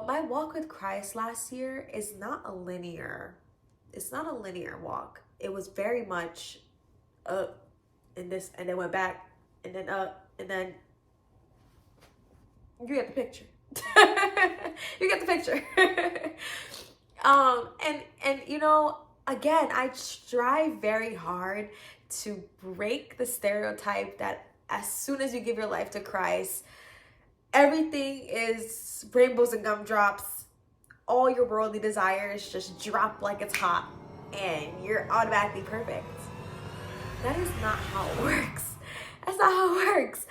my walk with Christ last year is not a linear, it's not a linear walk. It was very much up and this, and then went back, and then up, and then you get the picture. You get the picture. And you know, again, I strive very hard to break the stereotype that as soon as you give your life to Christ, everything is rainbows and gumdrops. All your worldly desires just drop like it's hot, and you're automatically perfect. That is not how it works. That's not how it works.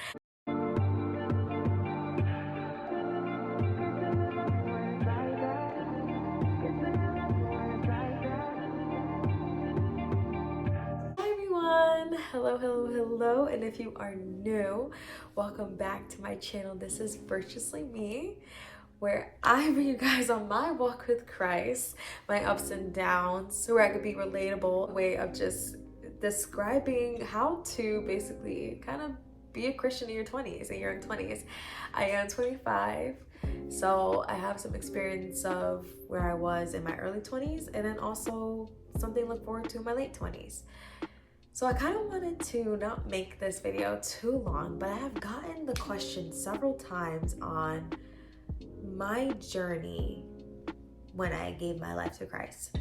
Hi everyone. Hello. And if you are new, welcome back to my channel. This is Virtuously Me, where I bring you guys on my walk with Christ, my ups and downs, where I could be relatable, a way of just describing how to basically kind of be a Christian in your 20s, in your 20s. I am 25, so I have some experience of where I was in my early 20s, and then also something to look forward to in my late 20s. So I kind of wanted to not make this video too long, but I have gotten the question several times on my journey when I gave my life to Christ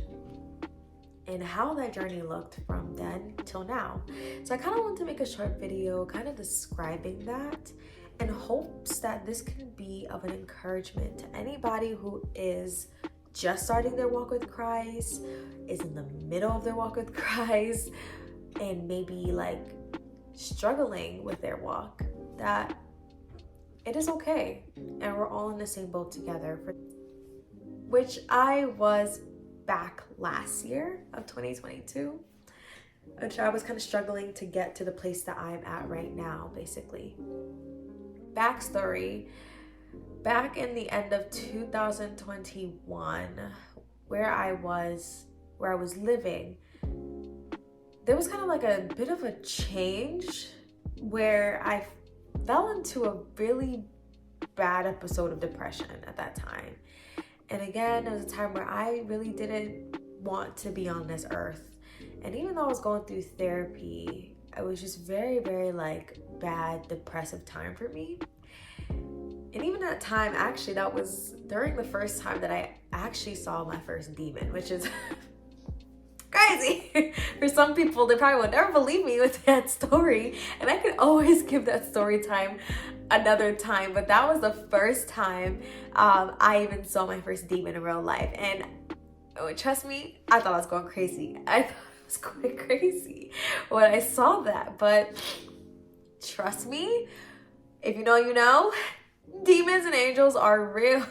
and how that journey looked from then till now. So I kind of want to make a short video kind of describing that in hopes that this can be of an encouragement to anybody who is just starting their walk with Christ, is in the middle of their walk with Christ, and maybe like struggling with their walk, that it is okay and we're all in the same boat together, which I was back last year of 2022, which I was kind of struggling to get to the place that I'm at right now. Basically, backstory, back in the end of 2021, where I was living, there was kind of like a bit of a change where I fell into a really bad episode of depression at that time. And again, it was a time where I really didn't want to be on this earth. And even though I was going through therapy, it was just very, very like bad, depressive time for me. And even that time, actually, that was during the first time that I actually saw my first demon, which is crazy. For some people, they probably would never believe me with that story, and I could always give that story time another time, but that was the first time I even saw my first demon in real life. And trust me, I thought I was going crazy. I thought I was going crazy when I saw that, but trust me, if you know, you know, demons and angels are real.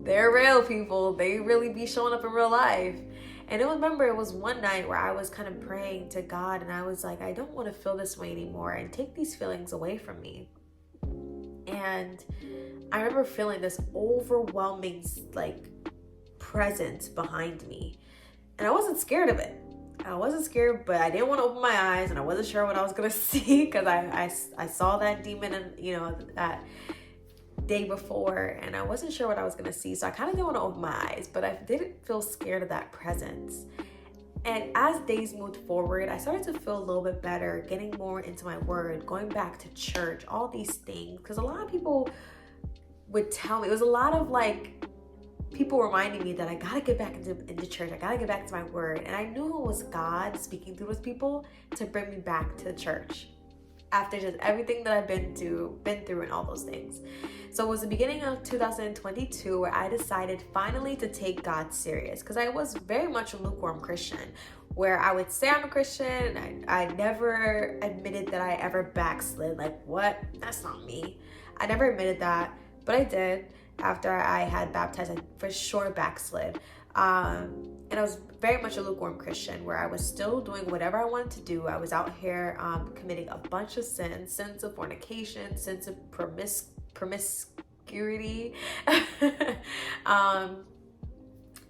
They're real, people. They really be showing up in real life. And I remember it was one night where I was kind of praying to God, and I was like, I don't want to feel this way anymore, and take these feelings away from me. And I remember feeling this overwhelming like presence behind me, and I wasn't scared of it. I wasn't scared, but I didn't want to open my eyes, and I wasn't sure what I was gonna see, because I saw that demon, and you know, that day before, and I wasn't sure what I was gonna see, so I kind of didn't want to open my eyes, but I didn't feel scared of that presence. And as days moved forward, I started to feel a little bit better, getting more into my word, going back to church, all these things, because a lot of people would tell me, it was a lot of like people reminding me that I gotta get back into church, I gotta get back to my word. And I knew it was God speaking through those people to bring me back to the church after just everything that I've been through and all those things. So it was the beginning of 2022 where I decided finally to take God serious, because I was very much a lukewarm Christian, where I would say I'm a Christian, and I never admitted that I ever backslid. Like, what? That's not me. I never admitted that, but I did. After I had baptized, I for sure backslid. And I was very much a lukewarm Christian, where I was still doing whatever I wanted to do. I was out here committing a bunch of sins of fornication, sins of promiscuity,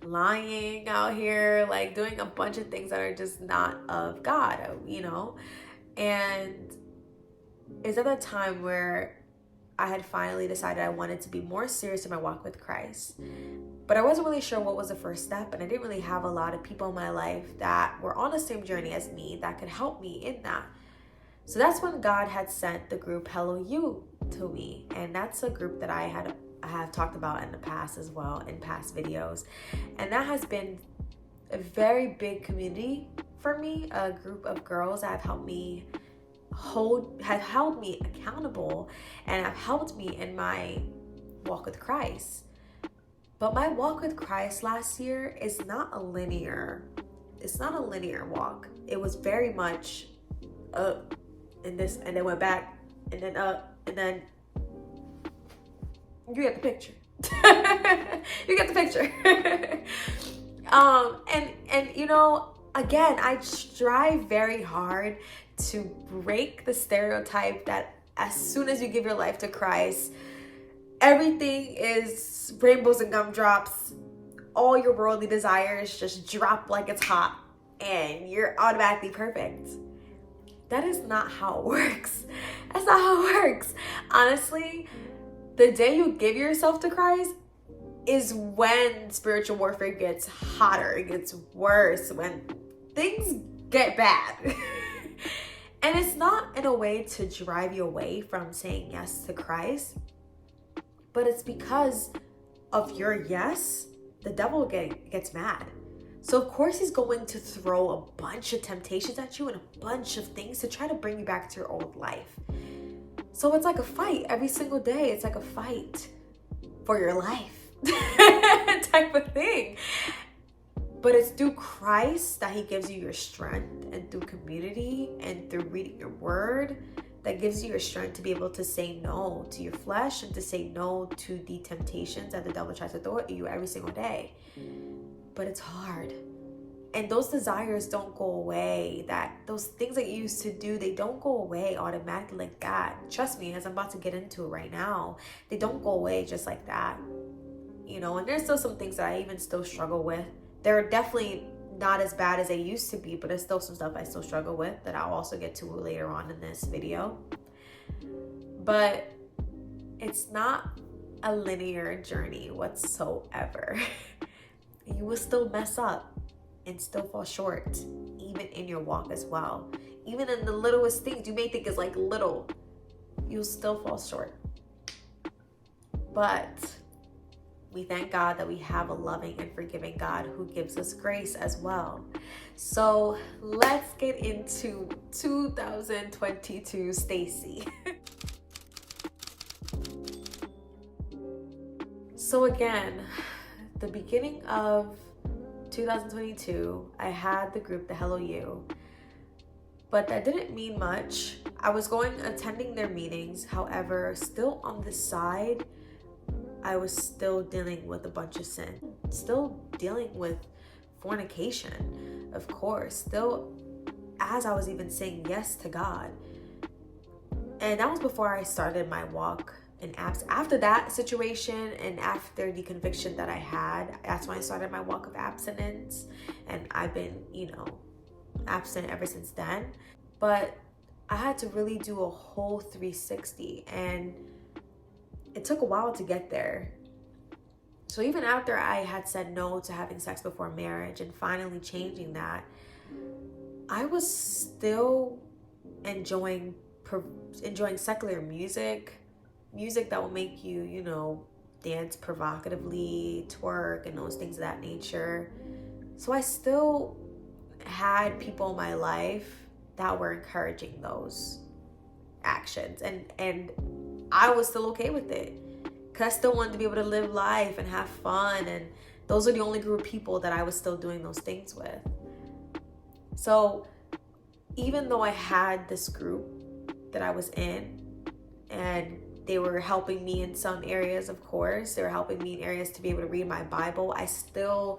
lying out here, like doing a bunch of things that are just not of God, you know. And it's at that time where I had finally decided I wanted to be more serious in my walk with Christ. But I wasn't really sure what was the first step, and I didn't really have a lot of people in my life that were on the same journey as me that could help me in that. So that's when God had sent the group Hello You to me. And that's a group that I have talked about in the past as well, in past videos. And that has been a very big community for me, a group of girls that have held me accountable and have helped me in my walk with Christ. But my walk with Christ last year is not a linear walk. It was very much up and this, and then went back, and then up, and then you get the picture. You get the picture. And you know, again, I strive very hard to break the stereotype that as soon as you give your life to Christ, everything is rainbows and gumdrops. All your worldly desires just drop like it's hot and you're automatically perfect. That is not how it works. That's not how it works. Honestly, the day you give yourself to Christ is when spiritual warfare gets hotter, it gets worse, when things get bad. And it's not in a way to drive you away from saying yes to Christ, but it's because of your yes, the devil gets mad. So of course he's going to throw a bunch of temptations at you and a bunch of things to try to bring you back to your old life. So it's like a fight every single day. It's like a fight for your life type of thing. But it's through Christ that he gives you your strength, and through community and through reading your word that gives you your strength to be able to say no to your flesh and to say no to the temptations that the devil tries to throw at you every single day. But it's hard. And those desires don't go away. Those things that you used to do, they don't go away automatically like that. Trust me, as I'm about to get into it right now, they don't go away just like that. You know, and there's still some things that I even still struggle with. They're definitely not as bad as they used to be, but there's still some stuff I still struggle with that I'll also get to later on in this video. But it's not a linear journey whatsoever. You will still mess up and still fall short, even in your walk as well. Even in the littlest things you may think is like little, you'll still fall short. But we thank God that we have a loving and forgiving God who gives us grace as well. So let's get into 2022 Stacy. So again, the beginning of 2022, I had the group, the Hello You, but that didn't mean much. I was attending their meetings. However, still on the side, I was still dealing with a bunch of sin, still dealing with fornication, of course, still as I was even saying yes to God. And that was before I started my walk in abstinence. After that situation and after the conviction that I had, that's when I started my walk of abstinence. And I've been, abstinent ever since then. But I had to really do a whole 360, and it took a while to get there. So even after I had said no to having sex before marriage and finally changing that, I was still enjoying secular music that will make you, dance provocatively, twerk, and those things of that nature. So I still had people in my life that were encouraging those actions, and I was still okay with it because I still wanted to be able to live life and have fun, and those are the only group of people that I was still doing those things with. So even though I had this group that I was in, and they were helping me in some areas, of course, they were helping me in areas to be able to read my Bible, I still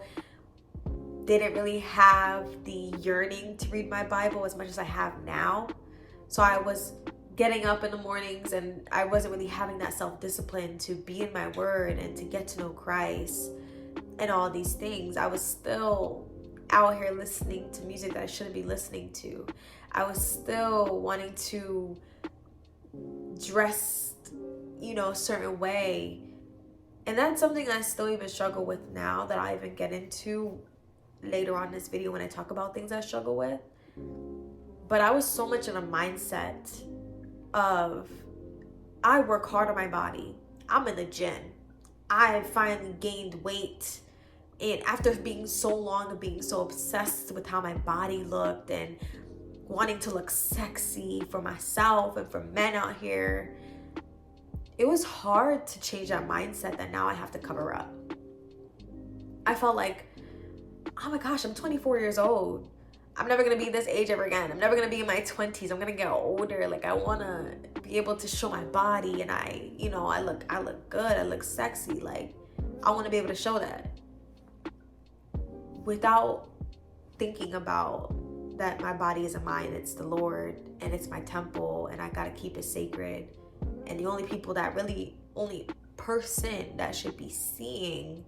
didn't really have the yearning to read my Bible as much as I have now. So I was getting up in the mornings and I wasn't really having that self-discipline to be in my word and to get to know Christ and all these things. I was still out here listening to music that I shouldn't be listening to. I was still wanting to dress a certain way. And that's something I still even struggle with now, that I even get into later on in this video when I talk about things I struggle with. But I was so much in a mindset of, I work hard on my body. I'm in the gym. I finally gained weight. And after being so long of being so obsessed with how my body looked and wanting to look sexy for myself and for men out here, it was hard to change that mindset that now I have to cover up. I felt like, oh my gosh, I'm 24 years old. I'm never going to be this age ever again. I'm never going to be in my 20s. I'm going to get older. Like, I want to be able to show my body, and I look good. I look sexy. Like, I want to be able to show that without thinking about that my body isn't mine. It's the Lord, and it's my temple, and I got to keep it sacred. And the only person that should be seeing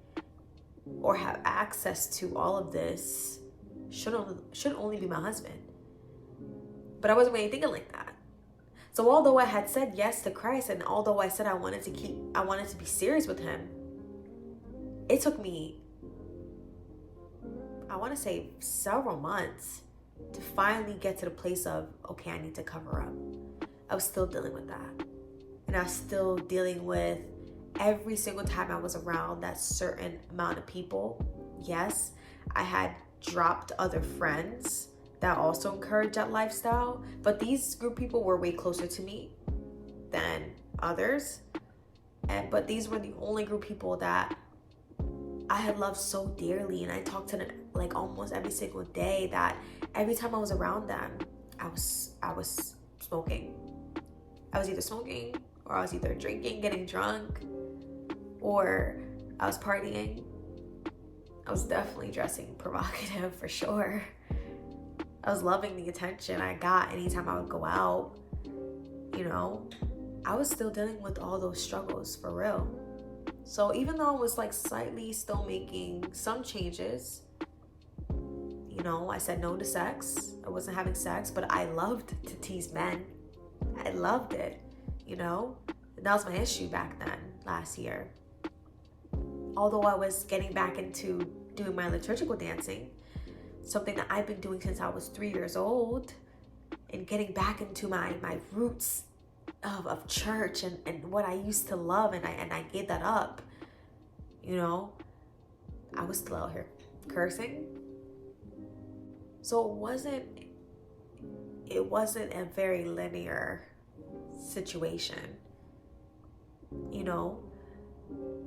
or have access to all of this should only be my husband. But I wasn't really thinking like that. So although I had said yes to Christ, and although I said I wanted to be serious with him, it took me, I want to say, several months to finally get to the place of, okay, I need to cover up. I was still dealing with that. And I was still dealing with every single time I was around that certain amount of people. Yes, I had dropped other friends that also encouraged that lifestyle, but these group of people were way closer to me than others. But these were the only group of people that I had loved so dearly, and I talked to them like almost every single day, that every time I was around them, I was smoking. I was either smoking, or I was either drinking, getting drunk, or I was partying. I was definitely dressing provocative for sure. I was loving the attention I got anytime I would go out. I was still dealing with all those struggles for real. So even though I was like slightly still making some changes, I said no to sex. I wasn't having sex, but I loved to tease men. I loved it, That was my issue back then, last year. Although I was getting back into doing my liturgical dancing, something that I've been doing since I was 3 years old, and getting back into my roots of church and what I used to love, and I gave that up. I was still out here cursing. So it wasn't a very linear situation.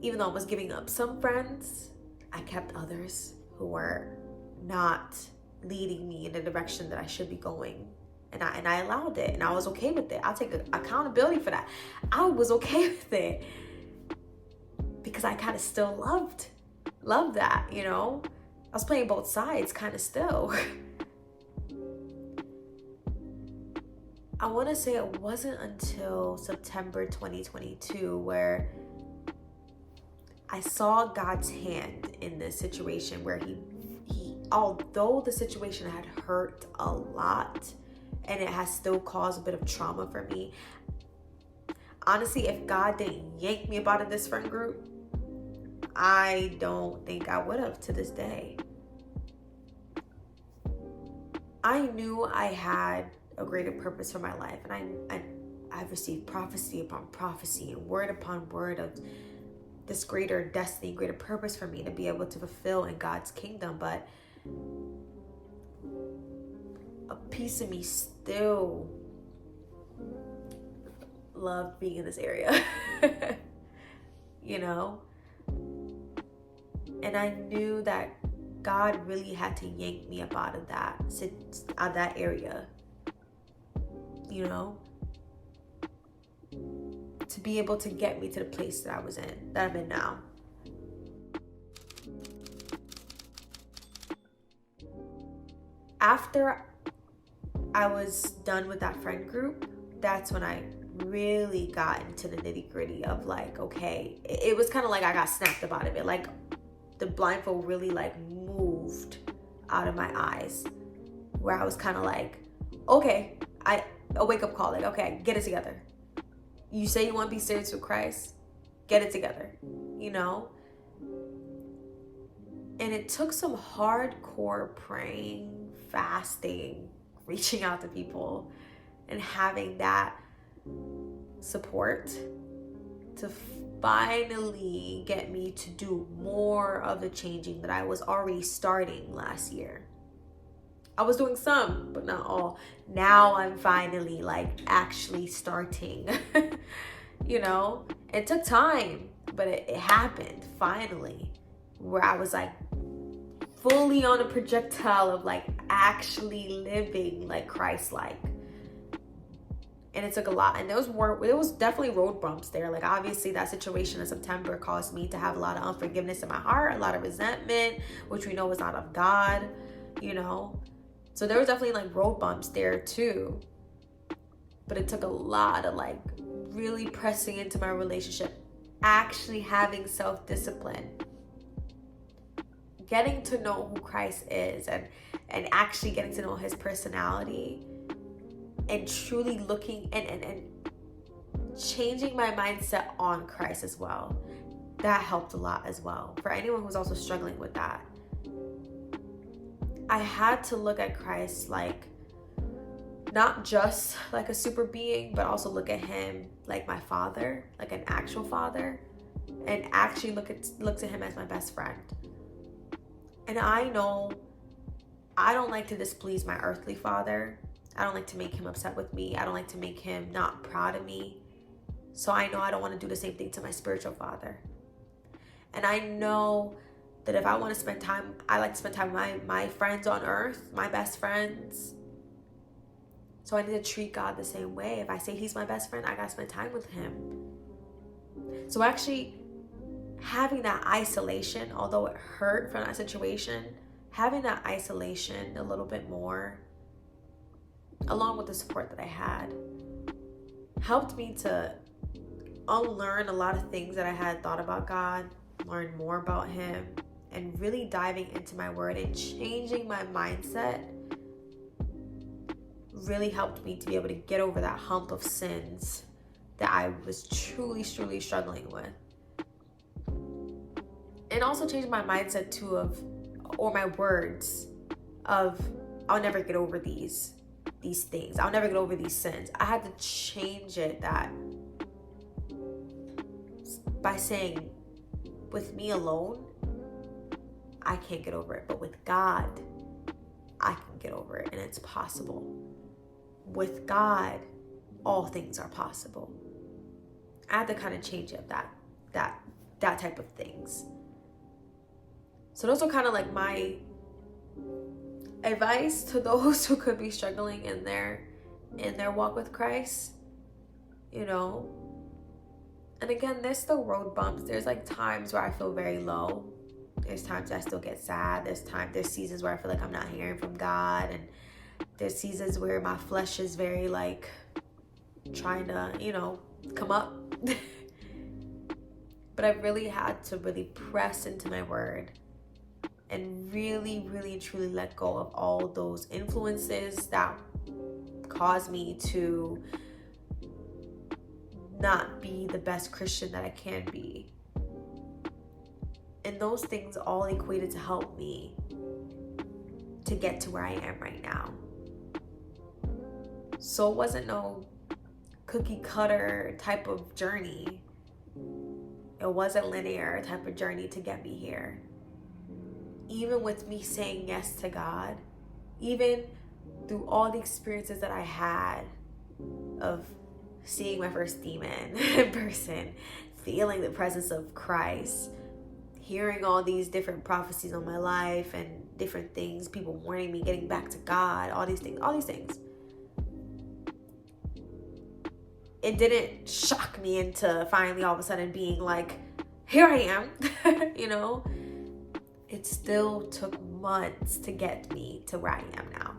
Even though I was giving up some friends, I kept others who were not leading me in the direction that I should be going. And I allowed it, and I was okay with it. I'll take accountability for that. I was okay with it because I kind of still loved that, I was playing both sides kind of still. I want to say it wasn't until September 2022 where I saw God's hand in this situation, where he although the situation had hurt a lot and it has still caused a bit of trauma for me, honestly, if God didn't yank me up out of this friend group, I don't think I would have to this day. I knew I had a greater purpose for my life, and I've received prophecy upon prophecy and word upon word of this greater destiny, greater purpose for me to be able to fulfill in God's kingdom. But a piece of me still loved being in this area, And I knew that God really had to yank me up out of that area, to be able to get me to the place that I'm in now. After I was done with that friend group, that's when I really got into the nitty-gritty of like, okay, it was kind of like I got snapped up out of it. Like the blindfold really like moved out of my eyes, where I was kind of like, okay, a wake up call, like, okay, get it together. You say you want to be serious with Christ, get it together, you know? And it took some hardcore praying, fasting, reaching out to people, and having that support to finally get me to do more of the changing that I was already starting last year. I was doing some, but not all. Now I'm finally like actually starting. You know, it took time, but it happened finally, where I was like fully on a projectile of like actually living like Christ-like. And it took a lot, and there was definitely road bumps there. Like, obviously that situation in September caused me to have a lot of unforgiveness in my heart, a lot of resentment, which we know is not of God, you know. So there was definitely like road bumps there too. But it took a lot of like really pressing into my relationship, actually having self-discipline, getting to know who Christ is, and actually getting to know his personality, and truly looking and changing my mindset on Christ as well. That helped a lot as well. For anyone who's also struggling with that, I had to look at Christ like not just like a super being, but also look at him like my father, like an actual father, and actually look to him as my best friend. And I know I don't like to displease my earthly father. I don't like to make him upset with me. I don't like to make him not proud of me. So I know I don't want to do the same thing to my spiritual father. And I know that if I want to spend time, I like to spend time with my friends on earth, my best friends. So I need to treat God the same way. If I say he's my best friend, I got to spend time with him. So actually having that isolation, although it hurt from that situation, having that isolation a little bit more, along with the support that I had, helped me to unlearn a lot of things that I had thought about God, learn more about him, and really diving into my word and changing my mindset really helped me to be able to get over that hump of sins that I was truly struggling with. And also change my mindset too or my words of, I'll never get over these things. I'll never get over these sins. I had to change it by saying, with me alone, I can't get over it. But with God, I can get over it, and it's possible. With God, all things are possible. I had to kind of change it, that type of things. So those are kind of like my advice to those who could be struggling in their walk with Christ, you know. And again, there's still road bumps. There's like times where I feel very low. There's times I still get sad. There's seasons where I feel like I'm not hearing from God, and there's seasons where my flesh is very like trying to, you know, come up. But I really had to really press into my word and really truly let go of all those influences that caused me to not be the best Christian that I can be. And those things all equated to help me to get to where I am right now. So it wasn't no cookie cutter type of journey. It wasn't linear type of journey to get me here. Even with me saying yes to God, even through all the experiences that I had of seeing my first demon in person, feeling the presence of Christ, hearing all these different prophecies on my life and different things, people warning me, getting back to God, all these things. It didn't shock me into finally all of a sudden being like, here I am, you know? It still took months to get me to where I am now.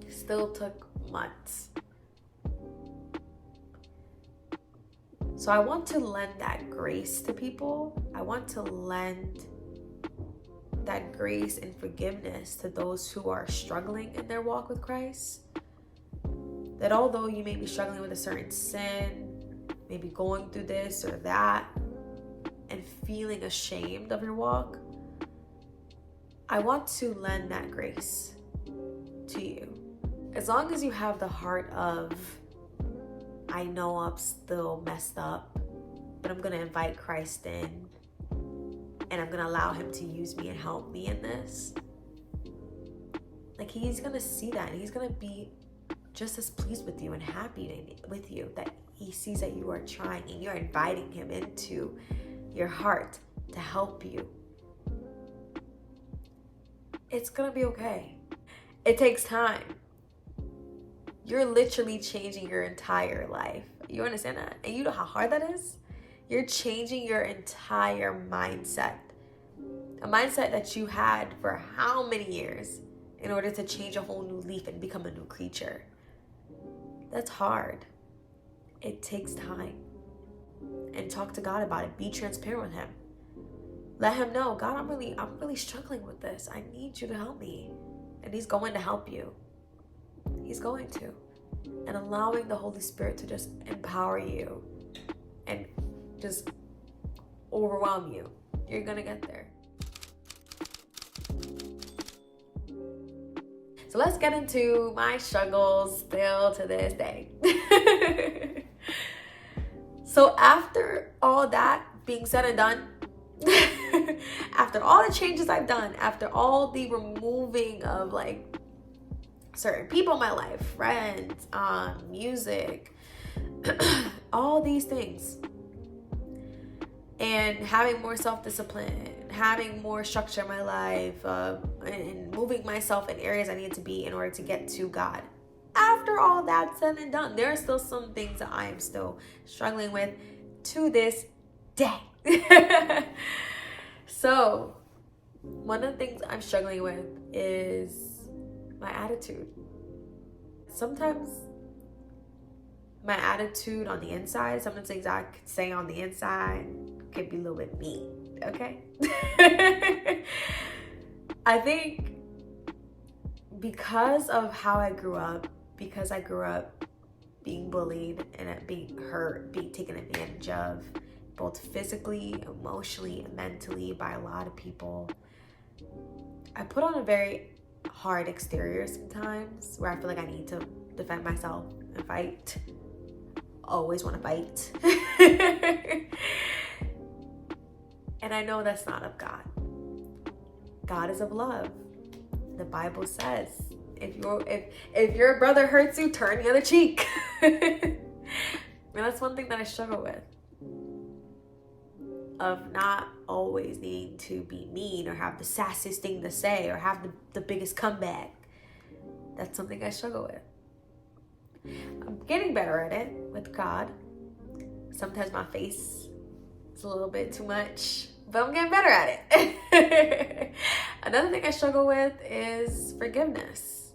It still took months. So I want to lend that grace to people. I want to lend that grace and forgiveness to those who are struggling in their walk with Christ. That although you may be struggling with a certain sin, maybe going through this or that and feeling ashamed of your walk, I want to lend that grace to you. As long as you have the heart of, I know I'm still messed up, but I'm going to invite Christ in and I'm going to allow him to use me and help me in this. Like, he's going to see that and he's going to be just as pleased with you and happy with you that he sees that you are trying and you're inviting him into your heart to help you. It's going to be okay. It takes time. You're literally changing your entire life. You understand that? And you know how hard that is? You're changing your entire mindset. A mindset that you had for how many years in order to change a whole new leaf and become a new creature. That's hard. It takes time. And talk to God about it. Be transparent with him. Let him know, God, I'm really struggling with this. I need you to help me. And he's going to help you. He's going to. And allowing the Holy Spirit to just empower you and just overwhelm you. You're going to get there. So let's get into my struggles still to this day. So after all that being said and done, after all the changes I've done, after all the removing of like certain people in my life, friends, music, all these things, and having more self-discipline, having more structure in my life, and moving myself in areas I need to be in order to get to God. After all that said and done, there are still some things that I am still struggling with to this day. So, one of the things I'm struggling with is my attitude. Sometimes my attitude on the inside, some of the things I could say on the inside could be a little bit mean, okay? I think because of how I grew up, because I grew up being bullied and being hurt, being taken advantage of, both physically, emotionally, and mentally by a lot of people, I put on a very hard exterior sometimes where I feel like I need to defend myself and fight. Always want to fight. And I know that's not of God. God is of love. The Bible says, if your brother hurts you, turn the other cheek. And that's one thing that I struggle with. Of not always needing to be mean or have the sassiest thing to say or have the biggest comeback. That's something I struggle with. I'm getting better at it with God. Sometimes my face is a little bit too much, but I'm getting better at it. Another thing I struggle with is forgiveness.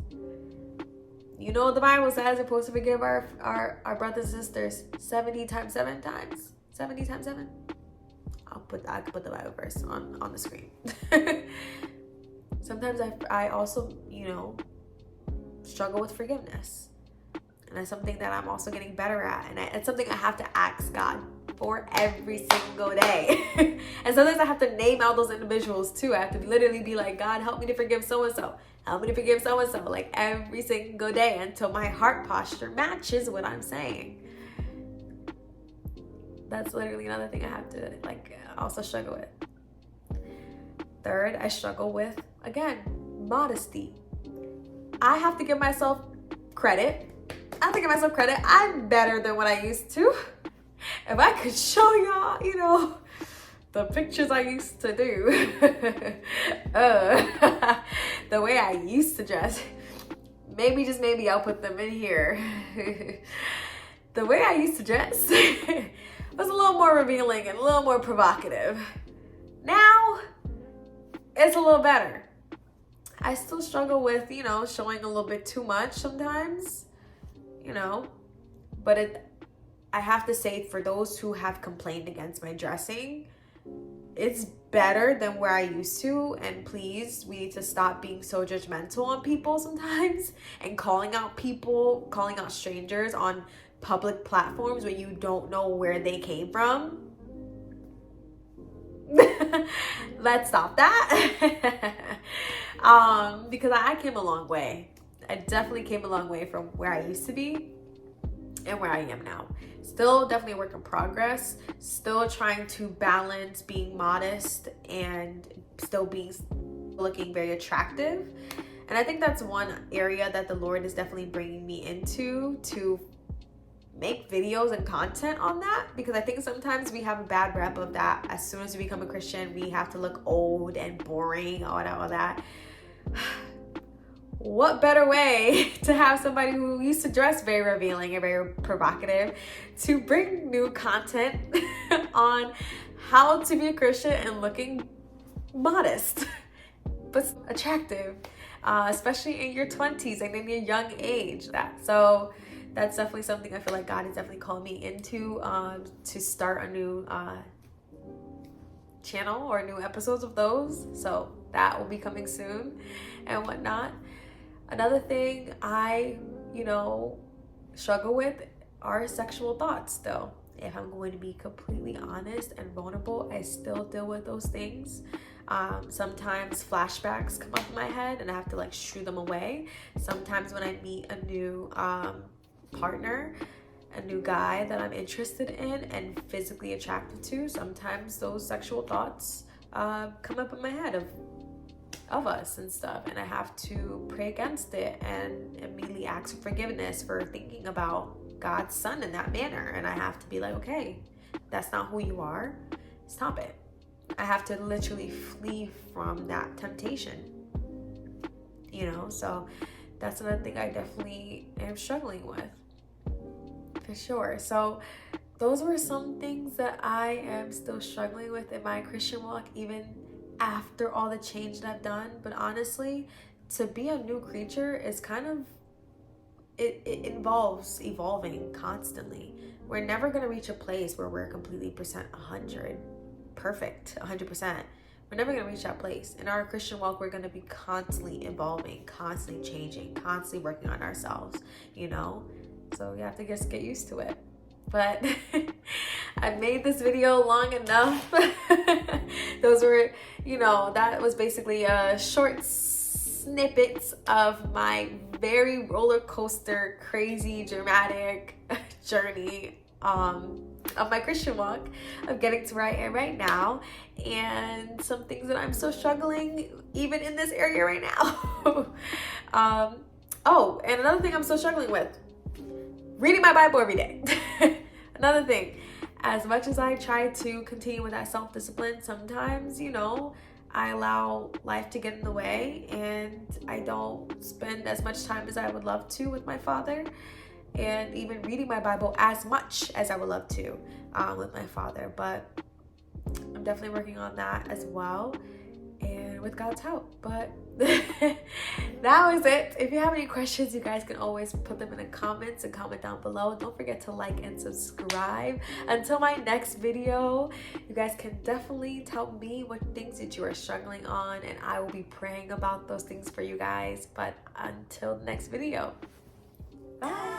You know, the Bible says we're supposed to forgive our brothers and sisters 70 times 7 times. 70 times 7? I could put the Bible verse on the screen. Sometimes I also, struggle with forgiveness. And that's something that I'm also getting better at. And it's something I have to ask God for every single day. And sometimes I have to name out those individuals too. I have to literally be like, God, help me to forgive so-and-so. Help me to forgive so-and-so. Like every single day until my heart posture matches what I'm saying. That's literally another thing I have to also struggle with. Third, I struggle with, again, modesty. I have to give myself credit. I'm better than what I used to. If I could show y'all, the pictures I used to do, the way I used to dress, maybe I'll put them in here. The way I used to dress was a little more revealing and a little more provocative. Now, it's a little better. I still struggle with, showing a little bit too much sometimes, but I have to say, for those who have complained against my dressing, it's better than where I used to. And please, we need to stop being so judgmental on people sometimes and calling out strangers on public platforms where you don't know where they came from. Let's stop that. Because I came a long way. I definitely came a long way from where I used to be and where I am now. Still definitely a work in progress. Still trying to balance being modest and still being looking very attractive. And I think that's one area that the Lord is definitely bringing me into, to make videos and content on that, because I think sometimes we have a bad rep of that. As soon as we become a Christian, we have to look old and boring, all that. What better way to have somebody who used to dress very revealing and very provocative to bring new content on how to be a Christian and looking modest but attractive, especially in your 20s and in your young age. So that's definitely something I feel like God is definitely calling me into, to start a new channel or new episodes of those. So that will be coming soon and whatnot. Another thing I, struggle with are sexual thoughts though. If I'm going to be completely honest and vulnerable, I still deal with those things. Sometimes flashbacks come up in my head and I have to shoo them away. Sometimes when I meet a new partner, a new guy that I'm interested in and physically attracted to, sometimes those sexual thoughts come up in my head of us and stuff, and I have to pray against it and immediately ask for forgiveness for thinking about God's son in that manner. And I have to be like, okay, that's not who you are. Stop it. I have to literally flee from that temptation, so that's another thing I definitely am struggling with, for sure. So those were some things that I am still struggling with in my Christian walk, even after all the change that I've done. But honestly, to be a new creature is kind of, it involves evolving constantly. We're never going to reach a place where we're completely 100 perfect 100%. We're never going to reach that place. In our Christian walk, we're going to be constantly evolving, constantly changing, constantly working on ourselves, so you have to just get used to it. But I made this video long enough. Those were, that was basically short snippets of my very roller coaster, crazy, dramatic journey of my Christian walk, of getting to where I am right now, and some things that I'm still struggling even in this area right now. And another thing I'm still struggling with, reading my Bible every day. Another thing, as much as I try to continue with that self-discipline, sometimes, I allow life to get in the way and I don't spend as much time as I would love to with my Father, and even reading my Bible as much as I would love to with my Father. But I'm definitely working on that as well, and with God's help. But that was it. If you have any questions, you guys can always put them in the comments and comment down below. Don't forget to like and subscribe. Until my next video, you guys can definitely tell me what things that you are struggling on, and I will be praying about those things for you guys. But until the next video, bye.